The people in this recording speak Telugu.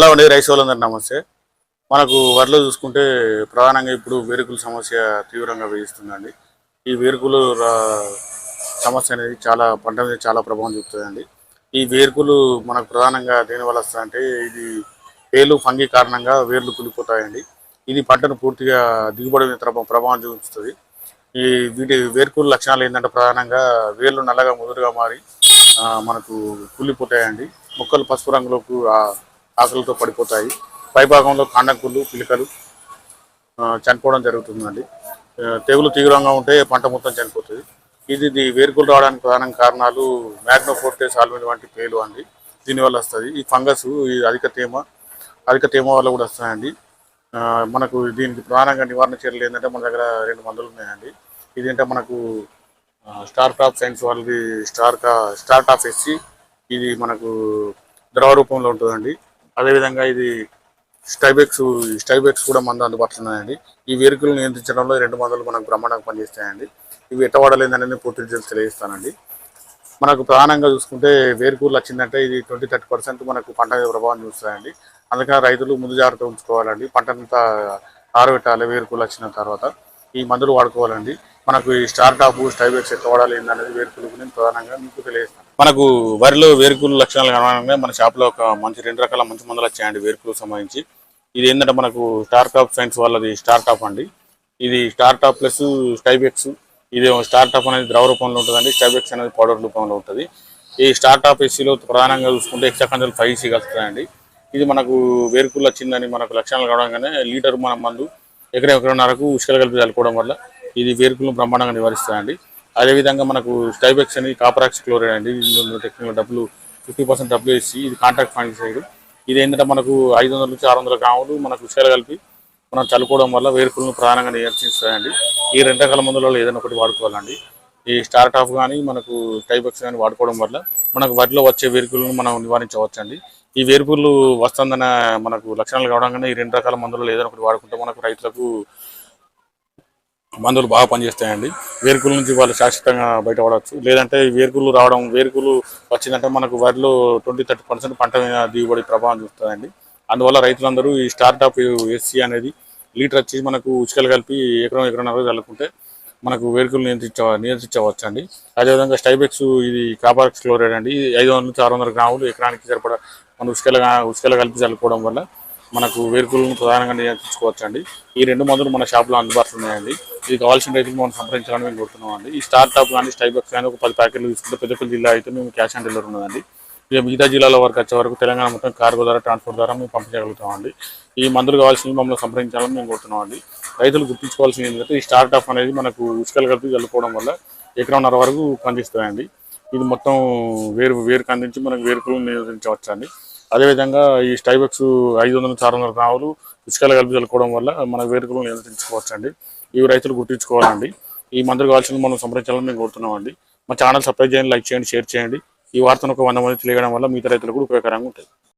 హలో అండి, రైస్ వాళ్ళందరూ నమస్తే. మనకు వరిలో చూసుకుంటే ప్రధానంగా ఇప్పుడు వేరుకుల సమస్య తీవ్రంగా వేధిస్తుందండి. ఈ వేరుకులు సమస్య అనేది చాలా పంట మీద చాలా ప్రభావం చూపుతుందండి. ఈ వేరుకులు మనకు ప్రధానంగా దేనివల్ల వస్తాయంటే ఇది పేలు ఫంగి కారణంగా వేర్లు కులిపోతాయండి. ఇది పంటను పూర్తిగా దిగుబడి మీద ప్రభావం చూపిస్తుంది. ఈ వీటి వేరుకుల లక్షణాలు ఏంటంటే ప్రధానంగా వేర్లు నల్లగా ముదురుగా మారి మనకు కుళ్ళిపోతాయండి. మొక్కలు పసుపు రంగులోకి ఆకులతో పడిపోతాయి. పైభాగంలో కాండంకుళ్ళు పిలికలు చనిపోవడం జరుగుతుందండి. తెగులు తీవ్రంగా ఉంటే పంట మొత్తం చనిపోతుంది. ఇది వేరుకులు రావడానికి ప్రధాన కారణాలు మ్యాగ్నోఫోర్టే సాల్విన్ వంటి పేలు అండి. దీనివల్ల వస్తుంది. ఈ ఫంగస్ ఈ అధిక తేమ వల్ల కూడా వస్తాయండి. మనకు దీనికి ప్రధానంగా నివారణ చర్యలు ఏంటంటే మన దగ్గర 2 మందులు ఉన్నాయండి. ఇదేంటే మనకు స్టార్ క్రాప్ సైన్స్ వాళ్ళది స్టార్ టాప్ ఎస్సి, ఇది మనకు ద్రవ రూపంలో ఉంటుందండి. అదేవిధంగా ఇది స్టైబెక్స్ కూడా మందు అందుబాటులో ఉన్నాయండి. ఈ వేరుకులను నియంత్రించడంలో 2 మందులు మనకు బ్రహ్మాండంగా పనిచేస్తాయండి. ఇవి ఎట్ట వాడలేదని పూర్తి డీటెయిల్స్ తెలియజేస్తానండి. మనకు ప్రధానంగా చూసుకుంటే వేరుకూరలు వచ్చిందంటే ఇది 20-30% మనకు పంట మీద ప్రభావం చూస్తాయండి. అందుకని రైతులు ముందు జాగ్రత్త ఉంచుకోవాలండి. పంటంతా ఆరబెట్టాలి వేరుకూరలు వచ్చిన తర్వాత. ఈ మందులు వాడుకోవాలండి. మనకు ఈ స్టైబెక్స్ ఎట్లా వాడాలి ఏంటనేది వేరుకూరకు నేను ప్రధానంగా మీకు తెలియజేస్తాను. మనకు వరిలో వేరుకులు లక్షణాలు కనుక మన షాప్లో ఒక 2 రకాల మంచి మందులు వచ్చాయండి వేరుకులకు సంబంధించి. ఇది ఏంటంటే మనకు స్టార్ టాప్ సైన్స్ వాళ్ళది స్టార్ టాప్ అండి. ఇది స్టార్ టాప్ ప్లస్ స్టైబెక్స్. ఇది స్టార్ టాప్ అనేది ద్రవ రూపంలో ఉంటుందండి. స్టైబెక్స్ అనేది పౌడర్ రూపంలో ఉంటుంది. ఈ స్టార్ టాప్ ఎస్సీలో ప్రధానంగా చూసుకుంటే ఎక్సాకంజల్ 5 కలుస్తాయండి. ఇది మనకు వేరుకులు వచ్చిందని మనకు లక్షణాలు కావడంగానే లీటర్ మన మందు ఎకరన్నరకు ఉష్కలు కలిపి చల్లుకోవడం వల్ల ఇది వేరుకులను బ్రహ్మాండంగా నివారిస్తాయండి. అదేవిధంగా మనకు స్టైబెక్స్ అనేది కాపరాక్సి క్లోరైడ్ అండి. ఇందులో టెక్నికల్ డబ్బులు 50% WSC. ఇది కాంట్రాక్ట్ ఫంగిసైడ్. ఇది ఏంటంటే మనకు 500 నుంచి 600 గ్రాములు మనకు ఉష్కలు కలిపి మనం చల్లుకోవడం వల్ల వేరుకులను ప్రధానంగా నియంత్రిస్తాయండి. ఈ 2 రకాల మందులలో ఏదైనా ఒకటి వాడుకోవాలండి. ఈ స్టార్ టాప్ కానీ మనకు స్టైబెక్స్ కానీ వాడుకోవడం వల్ల మనకు వాటిలో వచ్చే వేరుకులను మనం నివారించవచ్చండి. ఈ వేరుకులు వస్తుందన్న మనకు లక్షణాలు కావడంగానే ఈ 2 రకాల మందులలో ఏదైనా ఒకటి వాడుకుంటే మనకు రైతులకు మందులు బాగా పనిచేస్తాయండి. వేరుకుల నుంచి వాళ్ళు శాశ్వతంగా బయటపడవచ్చు. లేదంటే వేరుకులు వచ్చిందంటే మనకు వరిలో 20-30% పంట మీద దిగుబడి ప్రభావం చూస్తుందండి. అందువల్ల రైతులందరూ ఈ స్టార్ టాప్ ఎస్సీ అనేది లీటర్ వచ్చి మనకు ఉచికలు కలిపి ఎకరన్నర చల్లుకుంటే మనకు వేరుకులు నియంత్రించవచ్చు అండి. అదేవిధంగా స్టైబెక్స్ ఇది కాపరాక్సి క్లోరైడ్ అండి. 500 నుంచి 600 గ్రాములు ఎకరానికి సరిపడా మన ఉష్కలు కలిపి చల్లుకోవడం వల్ల మనకు వేరుకులను ప్రధానంగా నియంత్రించుకోవచ్చు అండి. ఈ 2 మందులు మన షాప్లో అందుబాటులో ఉన్నాయండి. ఇది కావాల్సిన రైతులు మనం సంప్రదించాలని మేము కోరుతున్నాం అండి. ఈ స్టార్ టాప్ కానీ స్టైబెక్స్ కానీ ఒక 10 ప్యాకెట్లు తీసుకుంటే పెద్దపల్లి జిల్లా అయితే మేము క్యాష్ ఆన్ డెలివరీ ఉన్నదండి. ఇక మిగతా జిల్లాల వరకు వచ్చే వరకు తెలంగాణ మొత్తం కార్గో ద్వారా ట్రాన్స్పోర్ట్ ద్వారా మేము పంపించగలుగుతామండి. ఈ మందులు కావాల్సినవి మమ్మల్ని సంప్రదించాలని మేము కోరుతున్నామండి. రైతులు గుర్తించుకోవాల్సింది ఏంటంటే ఈ స్టార్ టాప్ అనేది మనకు ఉష్కలు కలిపి చల్లుకోవడం వల్ల ఎకరన్నర వరకు పనిచేస్తాయండి. ఇది మొత్తం వేరుకు అందించి మనకు వేరుకులను నియంత్రించవచ్చు అండి. అదేవిధంగా ఈ స్టైబెక్స్ 500 నుంచి 600 గ్రాములు ఉష్కలు కలిపి చల్లుకోవడం వల్ల మన వేరుకులను నియంత్రించుకోవచ్చు అండి. ఇవి రైతులు గుర్తించుకోవాలండి. ఈ మందులు కావాల్సింది మనం సంప్రదించాలని మేము కోరుతున్నామండి. మా ఛానల్ సబ్స్క్రైబ్ చేయండి, లైక్ చేయండి, షేర్ చేయండి. ఈ వార్తను ఒక 100 మంది తెలియడం వల్ల మిగతా రైతులకు కూడా ఉపయోగకరంగా ఉంటుంది.